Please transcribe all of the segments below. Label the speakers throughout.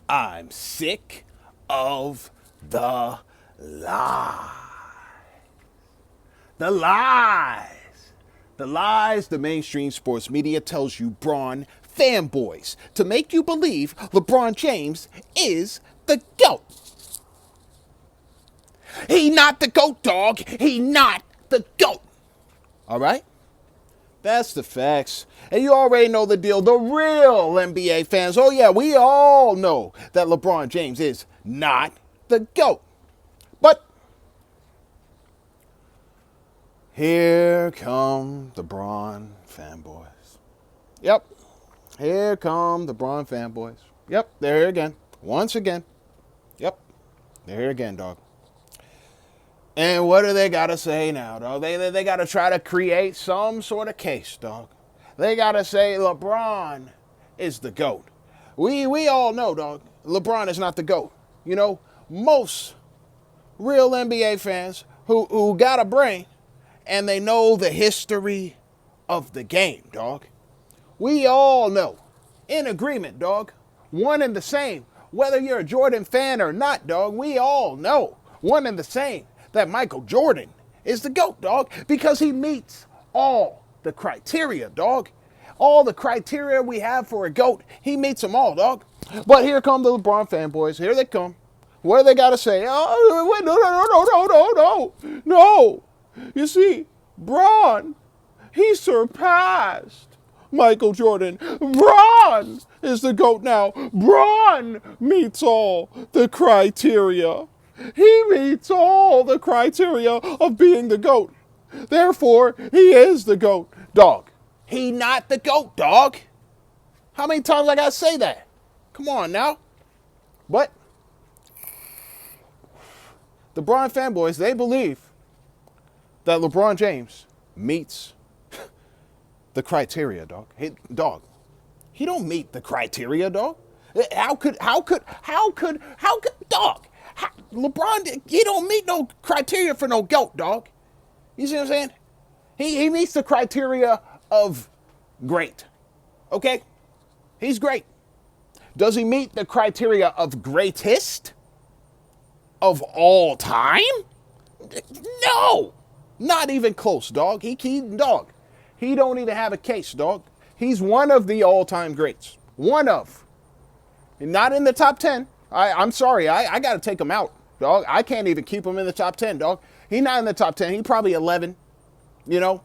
Speaker 1: I'm sick of the lies. The lies. The lies the mainstream sports media tells you Bron fanboys to make you believe LeBron James is the GOAT. He not the GOAT, dog. He not the GOAT. All right? That's the facts. And you already know the deal. The real NBA fans, oh yeah, we all know that LeBron James is not the GOAT. But here come the Bron fanboys. Yep. Here come the Bron fanboys. Yep, they're here again. Once again. Yep. They're here again, dog. And what do they got to say now, dog? They got to try to create some sort of case, dog. They got to say LeBron is the GOAT. We all know, dog, LeBron is not the GOAT. You know, most real NBA fans who got a brain and they know the history of the game, dog. We all know, in agreement, dog, one and the same. Whether you're a Jordan fan or not, dog, we all know, one and the same, that Michael Jordan is the GOAT, dog, because he meets all the criteria, dog. All the criteria we have for a GOAT, he meets them all, dog. But here come the LeBron fanboys. Here they come. What do they got to say? Oh, wait, no. No. You see, Bron, he surpassed Michael Jordan. Bron is the GOAT now. Bron meets all the criteria. He meets all the criteria of being the GOAT. Therefore, he is the GOAT. Dog, he not the GOAT, dog. How many times I got to say that? Come on now. But the Bron fanboys, they believe that LeBron James meets the criteria, dog. He don't meet the criteria, dog. How could, dog? LeBron, he don't meet no criteria for no GOAT, dog. You see what I'm saying? He meets the criteria of great. Okay? He's great. Does he meet the criteria of greatest of all time? No. Not even close, dog. He dog. He don't even have a case, dog. He's one of the all-time greats. One of. Not in the top 10. I'm sorry. I got to take him out, dog. I can't even keep him in the top 10, dog. He's not in the top 10. He's probably 11, you know,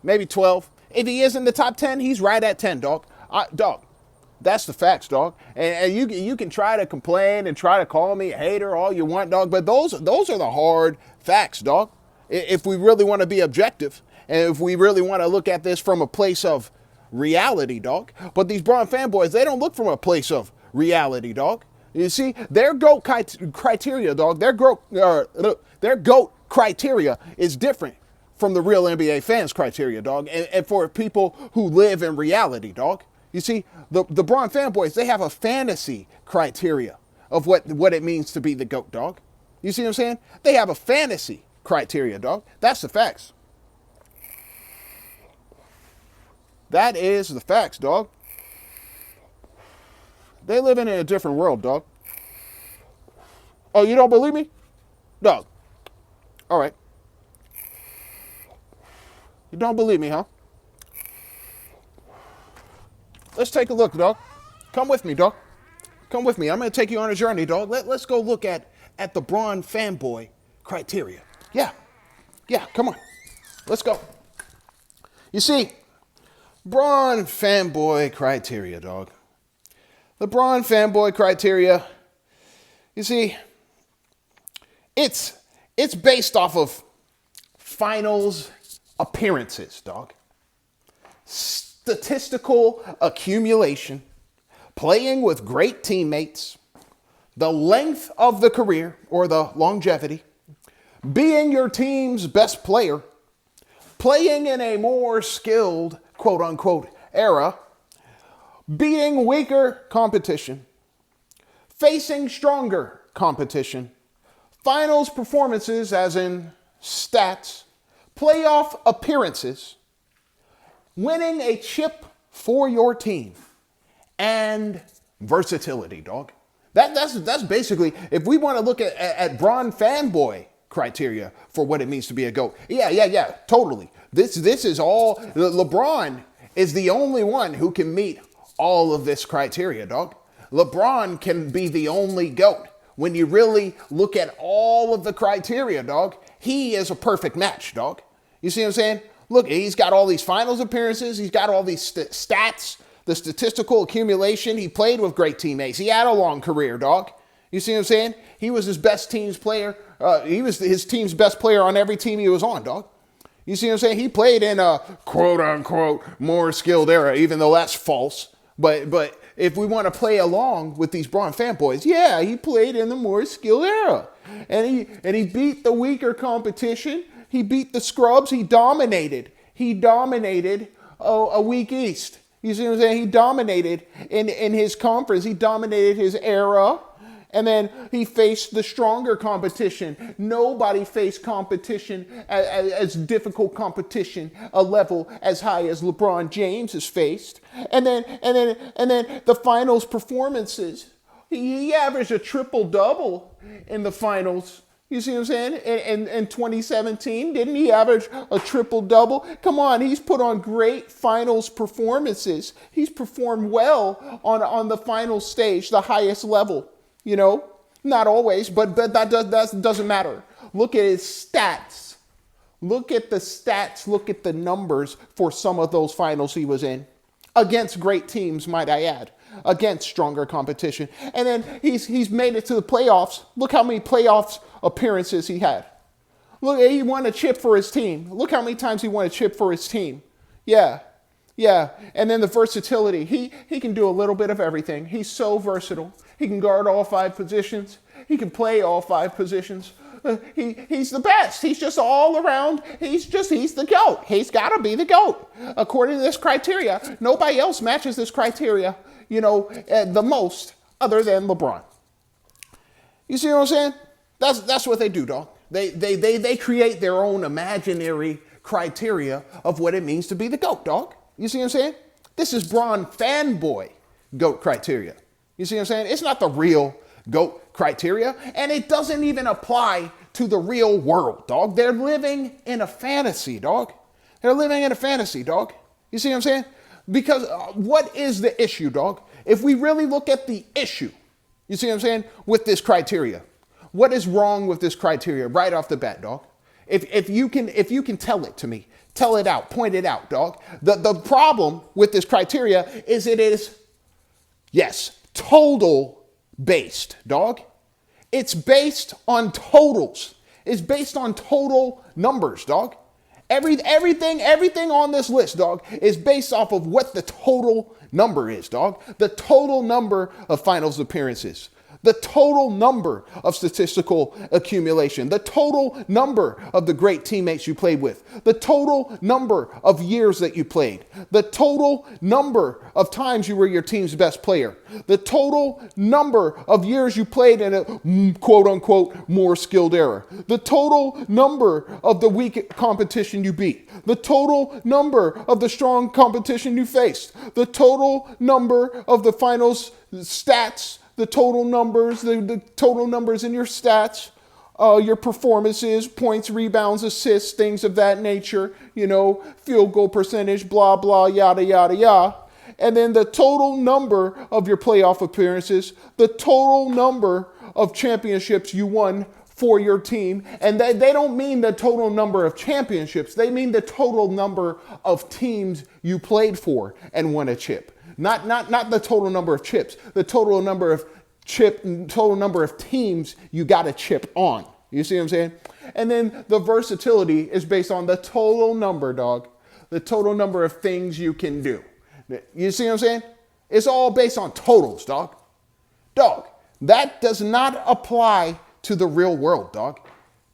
Speaker 1: maybe 12. If he is in the top 10, he's right at 10, dog. Dog, that's the facts, dog. And you can try to complain and try to call me a hater all you want, dog. But those are the hard facts, dog. If we really want to be objective and if we really want to look at this from a place of reality, dog. But these Bron fanboys, they don't look from a place of reality, dog. You see, their GOAT criteria, dog, their GOAT criteria is different from the real NBA fans' criteria, dog, and for people who live in reality, dog. You see, the Bron fanboys, they have a fantasy criteria of what it means to be the GOAT, dog. You see what I'm saying? They have a fantasy criteria, dog. That's the facts. That is the facts, dog. They live in a different world, dog. Oh, you don't believe me? Dog. All right. You don't believe me, huh? Let's take a look, dog. Come with me, dog. Come with me. I'm going to take you on a journey, dog. Let's go look at the Bron fanboy criteria. Yeah, come on. Let's go. You see, Bron fanboy criteria, dog. The Bron fanboy criteria, you see, it's based off of finals appearances, dog. Statistical accumulation, playing with great teammates, the length of the career or the longevity, being your team's best player, playing in a more skilled, quote unquote, era, beating weaker competition, facing stronger competition, finals performances as in stats, playoff appearances, winning a chip for your team, and versatility, dog. That's basically, if we want to look at Bron fanboy criteria for what it means to be a GOAT. Yeah, totally. This is all, LeBron is the only one who can meet all of this criteria, dog. LeBron can be the only GOAT. When you really look at all of the criteria, dog, he is a perfect match, dog. You see what I'm saying? Look, he's got all these finals appearances. He's got all these stats, the statistical accumulation. He played with great teammates. He had a long career, dog. You see what I'm saying? He was his best team's player. He was his team's best player on every team he was on, dog. You see what I'm saying? He played in a quote-unquote more skilled era, even though that's false. But if we want to play along with these Bron fanboys, yeah, he played in the more skilled era. And he beat the weaker competition. He beat the scrubs. He dominated. He dominated a weak East. You see what I'm saying? He dominated in his conference. He dominated his era. And then he faced the stronger competition. Nobody faced competition as difficult competition, a level as high as LeBron James has faced. And then the finals performances. He averaged a triple-double in the finals. You see what I'm saying? In 2017, didn't he average a triple-double? Come on, he's put on great finals performances. He's performed well on the final stage, the highest level. You know, not always, but that doesn't matter. Look at his stats. Look at the stats. Look at the numbers for some of those finals he was in. Against great teams, might I add. Against stronger competition. And then he's made it to the playoffs. Look how many playoffs appearances he had. Look, he won a chip for his team. Look how many times he won a chip for his team. Yeah. And then the versatility. He can do a little bit of everything. He's so versatile. He can guard all 5 positions. He can play all 5 positions. He's the best. He's just all around. He's the GOAT. He's got to be the GOAT. According to this criteria, nobody else matches this criteria, the most other than LeBron. You see what I'm saying? That's what they do, dog. They create their own imaginary criteria of what it means to be the GOAT, dog. You see what I'm saying? This is Bron fanboy GOAT criteria. You see what I'm saying? It's not the real GOAT criteria, and it doesn't even apply to the real world, dog. They're living in a fantasy, dog. They're living in a fantasy, dog. You see what I'm saying? Because what is the issue, dog? If we really look at the issue, you see what I'm saying, with this criteria, what is wrong with this criteria right off the bat, dog? If you can tell it to me, tell it out, point it out, dog. The problem with this criteria is it is, yes, total based, dog. It's based on totals. It's based on total numbers, dog. Everything on this list, dog, is based off of what the total number is, dog. The total number of finals appearances. The total number of statistical accumulation, the total number of the great teammates you played with, the total number of years that you played, the total number of times you were your team's best player, the total number of years you played in a quote-unquote more skilled era, the total number of the weak competition you beat, the total number of the strong competition you faced, the total number of the finals stats, the total numbers, the total numbers in your stats, your performances, points, rebounds, assists, things of that nature, field goal percentage, blah, blah, yada, yada, yada. And then the total number of your playoff appearances, the total number of championships you won for your team. And they don't mean the total number of championships. They mean the total number of teams you played for and won a chip. Not the total number of chips, the total number of teams you got a chip on. You see what I'm saying? And then the versatility is based on the total number, dog. The total number of things you can do. You see what I'm saying? It's all based on totals, dog. Dog, that does not apply to the real world, dog.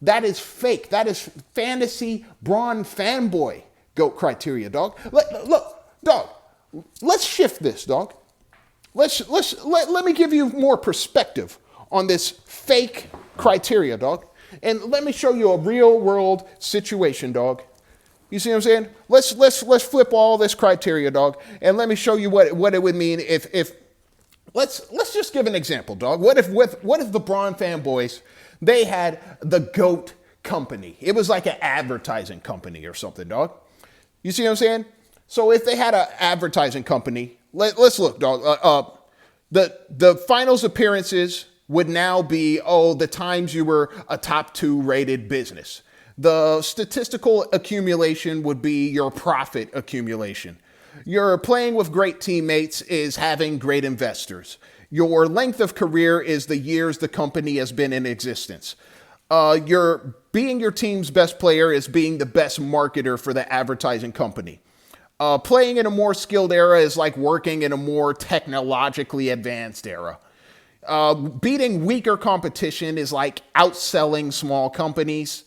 Speaker 1: That is fake. That is fantasy Bron fanboy GOAT criteria, dog. Look, dog. Let's shift this, dog. Let me give you more perspective on this fake criteria, dog. And let me show you a real world situation, dog. You see what I'm saying? Let's flip all this criteria, dog. And let me show you what it would mean if Let's just give an example, dog. What if the Braun fanboys, they had the GOAT company? It was like an advertising company or something, dog. You see what I'm saying? So if they had an advertising company, let's look, dog. The finals appearances would now be, the times you were a top 2 rated business. The statistical accumulation would be your profit accumulation. Your playing with great teammates is having great investors. Your length of career is the years the company has been in existence. Your being your team's best player is being the best marketer for the advertising company. Playing in a more skilled era is like working in a more technologically advanced era. Beating weaker competition is like outselling small companies.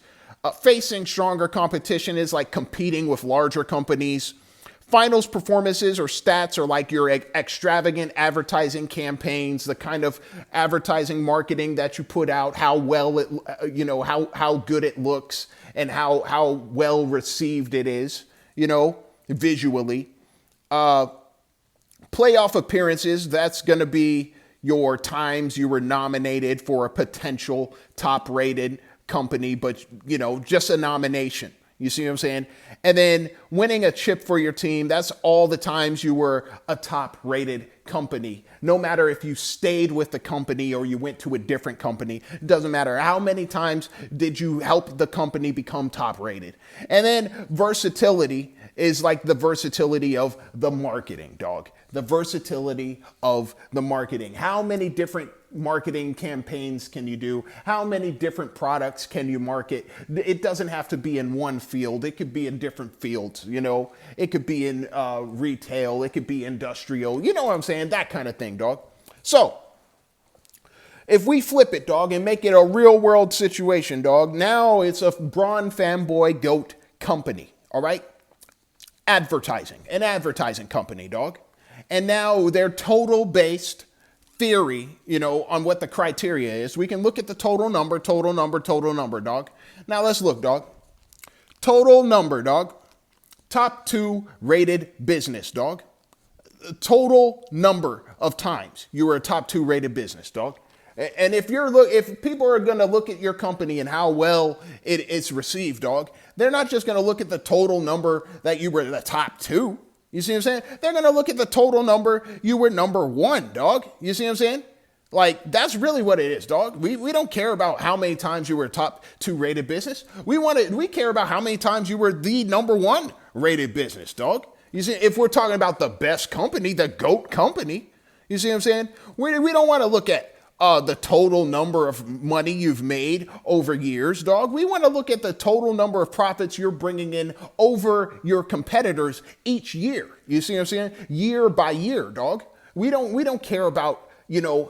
Speaker 1: Facing stronger competition is like competing with larger companies. Finals performances or stats are like your extravagant advertising campaigns, the kind of advertising marketing that you put out, how well it, how good it looks and how well received it is, visually. Playoff appearances, that's going to be your times you were nominated for a potential top rated company, but just a nomination. You see what I'm saying? And then winning a chip for your team, that's all the times you were a top rated company. No matter if you stayed with the company or you went to a different company, it doesn't matter. How many times did you help the company become top rated? And then versatility is like the versatility of the marketing, dog. The versatility of the marketing. How many different marketing campaigns can you do? How many different products can you market? It doesn't have to be in one field. It could be in different fields, It could be in retail. It could be industrial. You know what I'm saying? That kind of thing, dog. So, if we flip it, dog, and make it a real world situation, dog, now it's a Braun fanboy GOAT company, all right? An advertising company, dog. And now their total based theory, on what the criteria is, we can look at the total number, dog. Now let's look, dog. Total number, dog. Top 2 rated business, dog. Total number of times you were a top 2 rated business, dog. And if people are going to look at your company and how well it's received, dog, they're not just going to look at the total number that you were the top 2. You see what I'm saying? They're going to look at the total number you were number 1, dog. You see what I'm saying? Like, that's really what it is, dog. We don't care about how many times you were a top 2 rated business. We care about how many times you were the number 1 rated business, dog. You see, if we're talking about the best company, the GOAT company, you see what I'm saying? We don't want to look at the total number of money you've made over years, dog. We want to look at the total number of profits you're bringing in over your competitors each year. You see what I'm saying? Year by year, dog. We don't care about,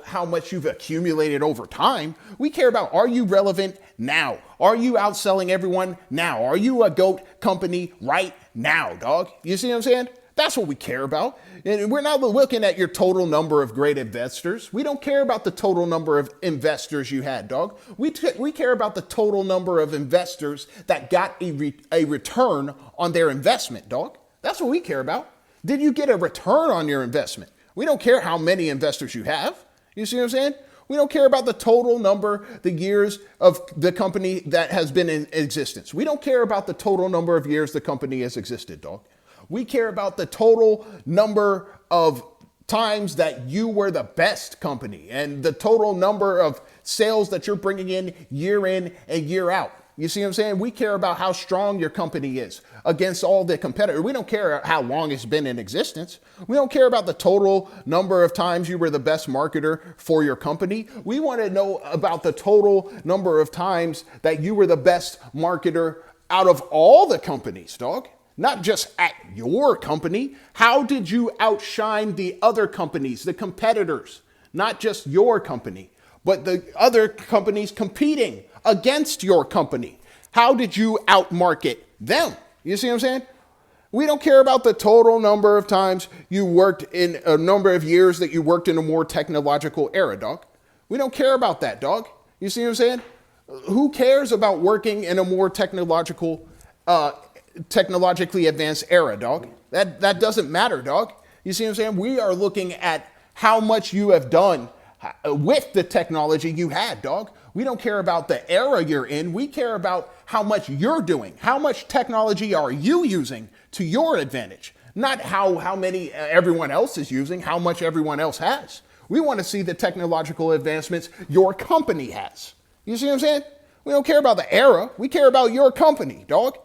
Speaker 1: how much you've accumulated over time. We care about, are you relevant now? Are you outselling everyone now? Are you a GOAT company right now, dog? You see what I'm saying? That's what we care about. And we're not looking at your total number of great investors. We don't care about the total number of investors you had, dog. We care about the total number of investors that got a return on their investment, dog. That's what we care about. Did you get a return on your investment? We don't care how many investors you have. You see what I'm saying? We don't care about the total number, the years of the company that has been in existence. We don't care about the total number of years the company has existed, dog. We care about the total number of times that you were the best company and the total number of sales that you're bringing in and year out. You see what I'm saying? We care about how strong your company is against all the competitors. We don't care how long it's been in existence. We don't care about the total number of times you were the best marketer for your company. We want to know about the total number of times that you were the best marketer out of all the companies, dog. Not just at your company. How did you outshine the other companies, the competitors? Not just your company, but the other companies competing against your company. How did you outmarket them? You see what I'm saying? We don't care about the total number of times you worked in a number of years that you worked in a more technological era, dog. We don't care about that, dog. You see what I'm saying? Who cares about working in a more technologically advanced era, dog? That doesn't matter, dog. You see what I'm saying? We are looking at how much you have done with the technology you had, dog. We don't care about the era you're in. We care about how much you're doing. How much technology are you using to your advantage? Not how many everyone else is using, how much everyone else has. We want to see the technological advancements your company has. You see what I'm saying? We don't care about the era. We care about your company, dog.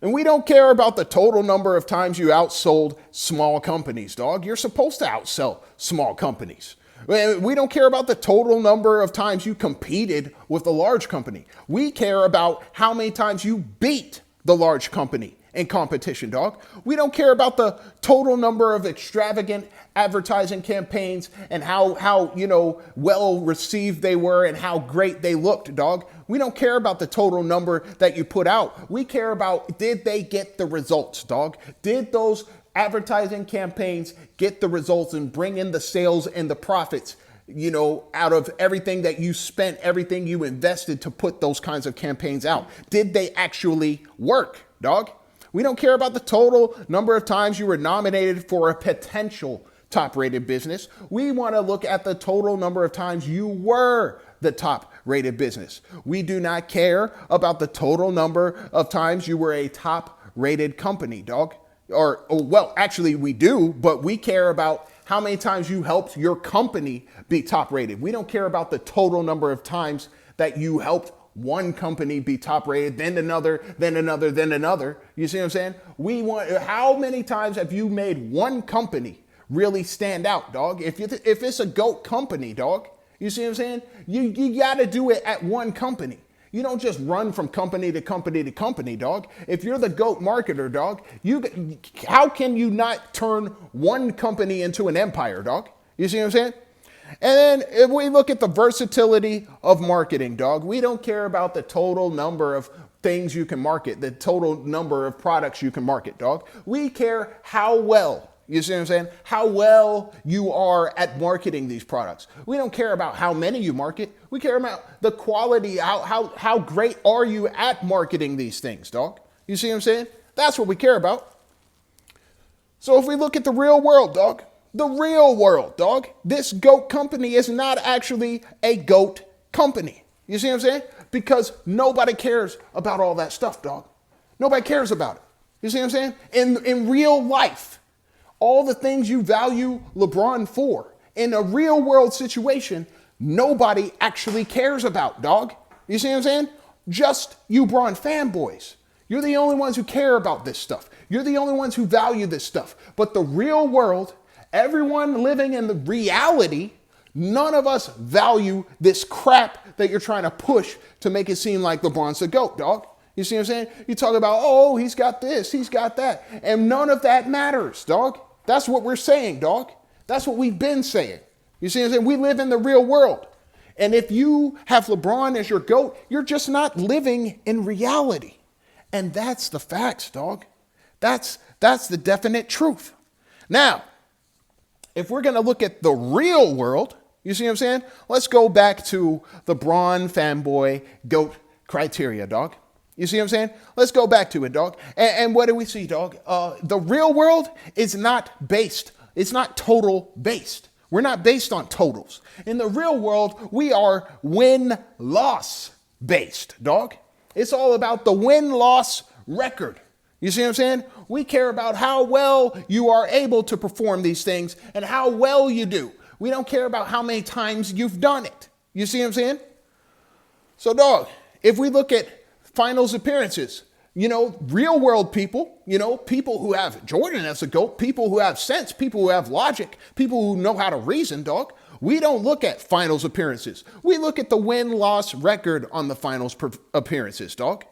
Speaker 1: And we don't care about the total number of times you outsold small companies, dog. You're supposed to outsell small companies. We don't care about the total number of times you competed with the large company. We care about how many times you beat the large company in competition, dog. We don't care about the total number of extravagant advertising campaigns and how well received they were and how great they looked, dog. We don't care about the total number that you put out. We care about, did they get the results, dog? Did those advertising campaigns get the results and bring in the sales and the profits, out of everything that you spent, everything you invested to put those kinds of campaigns out? Did they actually work, dog? We don't care about the total number of times you were nominated for a potential top-rated business. We want to look at the total number of times you were the top-rated business. We do not care about the total number of times you were a top-rated company, dog. Actually we do, but we care about how many times you helped your company be top-rated. We don't care about the total number of times that you helped one company be top rated, then another, then another, then another. You see what I'm saying? We want, how many times have you made one company really stand out, dog? If it's a GOAT company, dog, you see what I'm saying? You got to do it at one company. You don't just run from company to company to company, dog. If you're the GOAT marketer, dog, how can you not turn one company into an empire, dog? You see what I'm saying? And then if we look at the versatility of marketing, dog, we don't care about the total number of things you can market, the total number of products you can market, dog. We care how well, you see what I'm saying? How well you are at marketing these products. We don't care about how many you market. We care about the quality, how great are you at marketing these things, dog. You see what I'm saying? That's what we care about. So if we look at the real world, dog, this GOAT company is not actually a GOAT company. You see what I'm saying? Because nobody cares about all that stuff, dog. Nobody cares about it. You see what I'm saying? In real life, all the things you value LeBron for, in a real world situation, nobody actually cares about, dog. You see what I'm saying? Just you LeBron fanboys. You're the only ones who care about this stuff. You're the only ones who value this stuff. But the real world, everyone living in the reality, none of us value this crap that you're trying to push to make it seem like LeBron's the GOAT, dog. You see what I'm saying? You talk about, oh, he's got this, he's got that. And none of that matters, dog. That's what we're saying, dog. That's what we've been saying. You see what I'm saying? We live in the real world. And if you have LeBron as your GOAT, you're just not living in reality. And that's the facts, dog. That's the definite truth. Now, if we're going to look at the real world, you see what I'm saying? Let's go back to the Bron fanboy GOAT criteria, dog. You see what I'm saying? Let's go back to it, dog. And what do we see, dog? The real world is not based. It's not total based. We're not based on totals. In the real world, we are win-loss based, dog. It's all about the win-loss record. You see what I'm saying? We care about how well you are able to perform these things and how well you do. We don't care about how many times you've done it. You see what I'm saying? So, dog, if we look at finals appearances, real world people, people who have Jordan as a GOAT, people who have sense, people who have logic, people who know how to reason, dog. We don't look at finals appearances. We look at the win-loss record on the finals appearances, dog.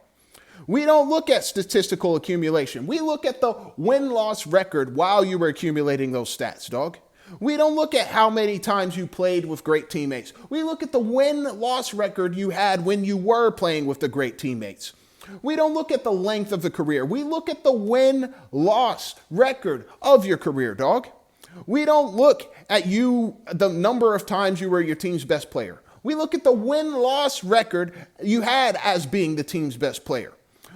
Speaker 1: We don't look at statistical accumulation. We look at the win-loss record while you were accumulating those stats, dog. We don't look at how many times you played with great teammates. We look at the win-loss record you had when you were playing with the great teammates. We don't look at the length of the career. We look at the win-loss record of your career, dog. We don't look at the number of times you were your team's best player. We look at the win-loss record you had as being the team's best player.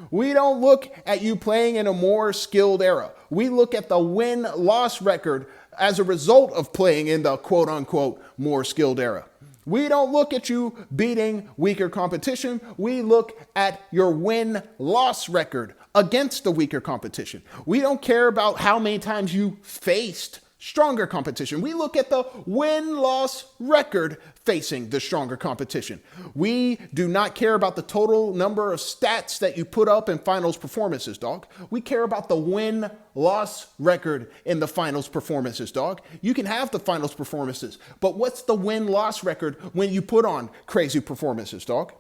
Speaker 1: We don't look at you playing in a more skilled era. We look at the win-loss record as a result of playing in the quote unquote more skilled era. We don't look at you beating weaker competition. We look at your win-loss record against the weaker competition. We don't care about how many times you faced stronger competition. We look at the win-loss record facing the stronger competition. We do not care about the total number of stats that you put up in finals performances, dog. We care about the win-loss record in the finals performances, dog. You can have the finals performances, but what's the win-loss record when you put on crazy performances, dog?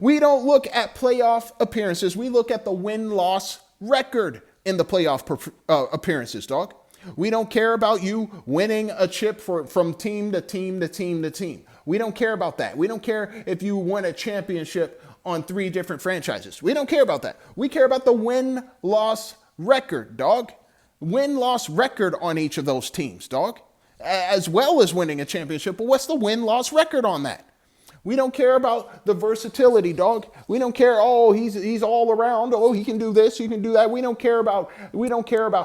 Speaker 1: We don't look at playoff appearances. We look at the win-loss record in the playoff appearances, dog. We don't care about you winning a chip from team to team to team to team. We don't care about that. We don't care if you won a championship on 3 different franchises. We don't care about that. We care about the win-loss record, dog. Win-loss record on each of those teams, dog, as well as winning a championship. But what's the win-loss record on that? We don't care about the versatility, dog. We don't care, oh, he's all around. Oh, he can do this, he can do that. We don't care about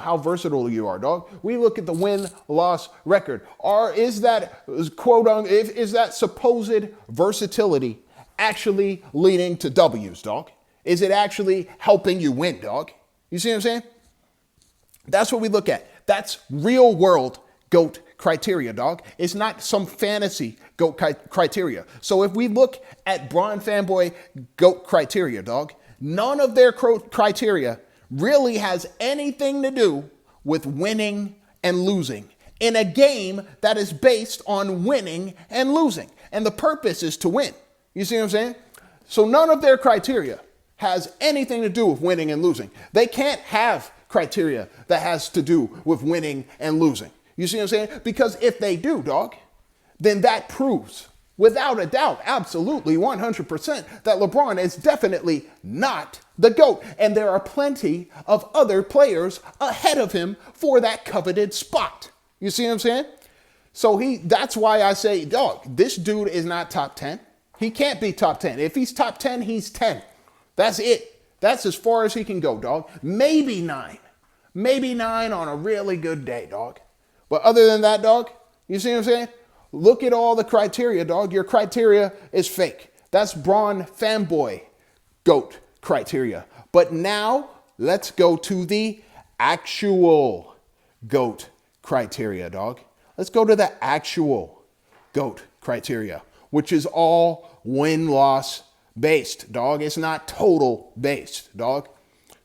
Speaker 1: how versatile you are, dog. We look at the win-loss record. Is that supposed versatility actually leading to W's, dog? Is it actually helping you win, dog? You see what I'm saying? That's what we look at. That's real world GOAT criteria, dog. It's not some fantasy GOAT criteria. So if we look at Bron fanboy GOAT criteria, dog, none of their criteria really has anything to do with winning and losing in a game that is based on winning and losing. And the purpose is to win. You see what I'm saying? So none of their criteria has anything to do with winning and losing. They can't have criteria that has to do with winning and losing. You see what I'm saying? Because if they do, dog, then that proves without a doubt, absolutely 100%, that LeBron is definitely not the GOAT. And there are plenty of other players ahead of him for that coveted spot. You see what I'm saying? So that's why I say, dog, this dude is not top 10. He can't be top 10. If he's top 10, he's 10. That's it. That's as far as he can go, dog. Maybe 9. Maybe 9 on a really good day, dog. But other than that, dog, you see what I'm saying? Look at all the criteria, dog. Your criteria is fake. That's Bron fanboy GOAT criteria. But now let's go to the actual GOAT criteria, dog. Let's go to the actual GOAT criteria, which is all win-loss based, dog. It's not total based, dog.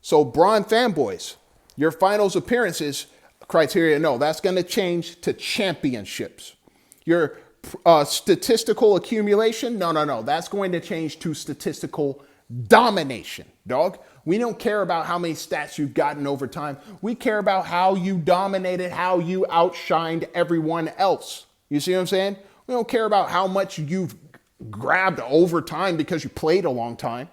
Speaker 1: So Bron fanboys, your finals appearances criteria, no, that's going to change to championships. Your statistical accumulation, no, that's going to change to statistical domination, dog. We don't care about how many stats you've gotten over time. We care about how you dominated, how you outshined everyone else. You see what I'm saying? We don't care about how much you've grabbed over time because you played a long time.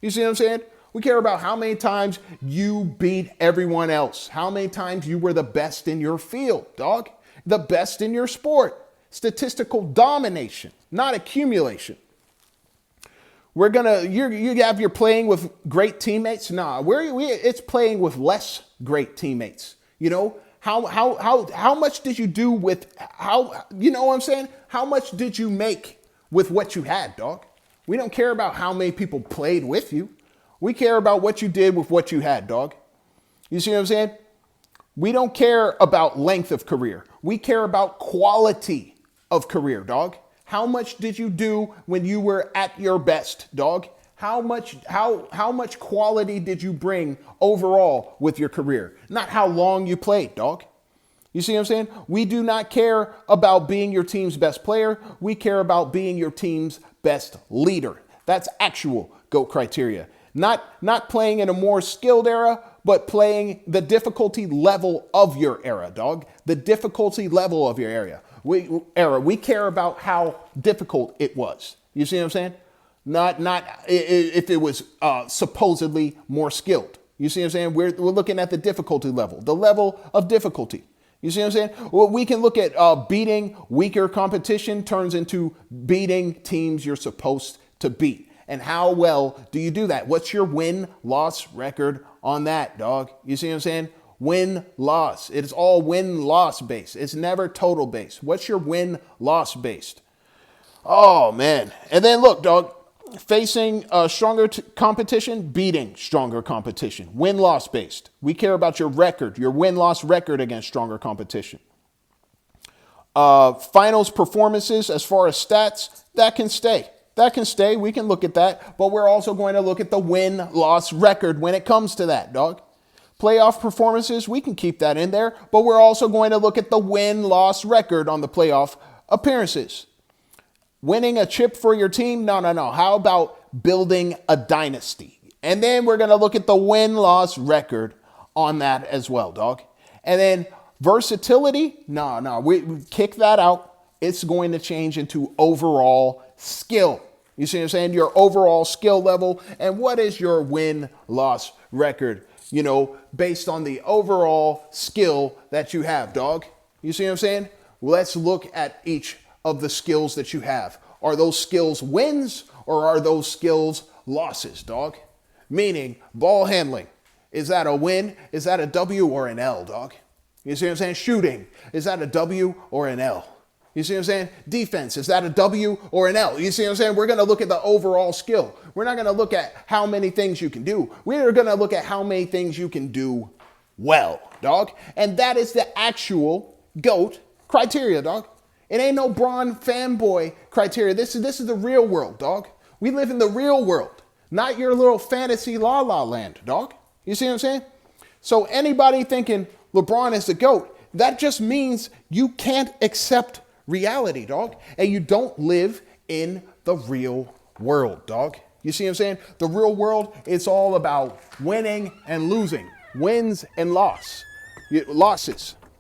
Speaker 1: You see what I'm saying? We care about how many times you beat everyone else. How many times you were the best in your field, dog. The best in your sport. Statistical domination, not accumulation. You're playing with great teammates. Nah, it's playing with less great teammates. You know, how much did you do with you know what I'm saying? How much did you make with what you had, dog? We don't care about how many people played with you. We care about what you did with what you had, dog. You see what I'm saying? We don't care about length of career. We care about quality of career, dog. How much did you do when you were at your best, dog? How much quality did you bring overall with your career? Not how long you played, dog. You see what I'm saying? We do not care about being your team's best player. We care about being your team's best leader. That's actual GOAT criteria. Not playing in a more skilled era, but playing the difficulty level of your era, dog. The difficulty level of your era. We care about how difficult it was. You see what I'm saying? Not if it was supposedly more skilled. You see what I'm saying? We're looking at the difficulty level, the level of difficulty. You see what I'm saying? Well, we can look at beating weaker competition turns into beating teams you're supposed to beat. And how well do you do that? What's your win-loss record on that, dog? You see what I'm saying? Win-loss. It is all win-loss based. It's never total based. What's your win-loss based? Oh, man. And then look, dog, facing stronger competition, beating stronger competition. Win-loss based. We care about your record, your win-loss record against stronger competition. Finals performances as far as stats, that can stay. That can stay. We can look at that. But we're also going to look at the win-loss record when it comes to that, dog. Playoff performances, we can keep that in there. But we're also going to look at the win-loss record on the playoff appearances. Winning a chip for your team? No. How about building a dynasty? And then we're going to look at the win-loss record on that as well, dog. And then versatility? No. We kick that out. It's going to change into overall skill. You see what I'm saying? Your overall skill level. And what is your win-loss record? Based on the overall skill that you have, dog. You see what I'm saying? Let's look at each of the skills that you have. Are those skills wins or are those skills losses, dog? Meaning ball handling. Is that a win? Is that a W or an L, dog? You see what I'm saying? Shooting. Is that a W or an L? You see what I'm saying? Defense. Is that a W or an L? You see what I'm saying? We're going to look at the overall skill. We're not going to look at how many things you can do. We're going to look at how many things you can do well, dog. And that is the actual GOAT criteria, dog. It ain't no Bron fanboy criteria. This is the real world, dog. We live in the real world, not your little fantasy la la land, dog. You see what I'm saying? So anybody thinking LeBron is the GOAT, that just means you can't accept reality, dog. And you don't live in the real world, dog. You see what I'm saying? The real world, it's all about winning and losing, wins and losses.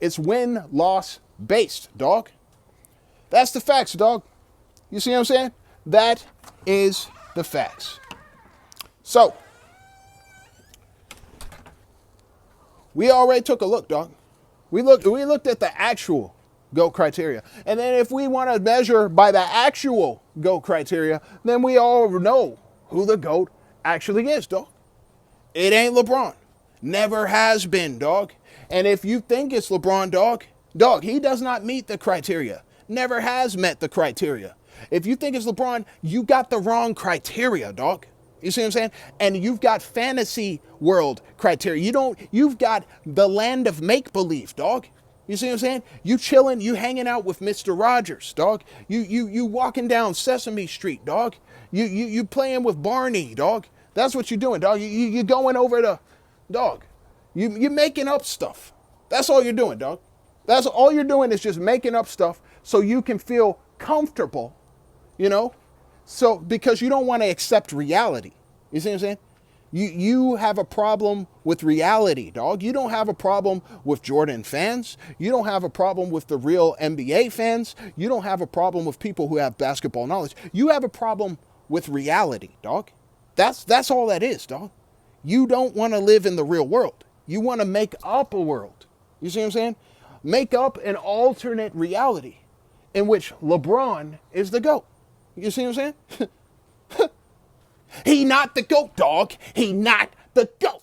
Speaker 1: It's win-loss based, dog. That's the facts, dog. You see what I'm saying? That is the facts. So, we already took a look, dog. We looked at the actual GOAT criteria. And then if we want to measure by the actual GOAT criteria, then we all know who the GOAT actually is, dog. It ain't LeBron. Never has been, dog. And if you think it's LeBron, dog, he does not meet the criteria. Never has met the criteria. If you think it's LeBron, you got the wrong criteria, dog. You see what I'm saying? And you've got fantasy world criteria. You've got the land of make-believe, dog. You see what I'm saying? You chilling, you hanging out with Mr. Rogers, dog. You walking down Sesame Street, dog. You playing with Barney, dog. That's what you're doing, dog. You going over to, dog. You're making up stuff. That's all you're doing, dog. That's all you're doing is just making up stuff so you can feel comfortable, So because you don't want to accept reality. You see what I'm saying? You have a problem with reality, dog. You don't have a problem with Jordan fans. You don't have a problem with the real NBA fans. You don't have a problem with people who have basketball knowledge. You have a problem with reality, dog. That's all that is, dog. You don't want to live in the real world. You want to make up a world. You see what I'm saying? Make up an alternate reality in which LeBron is the GOAT. You see what I'm saying? He not the GOAT, dog. He not the GOAT.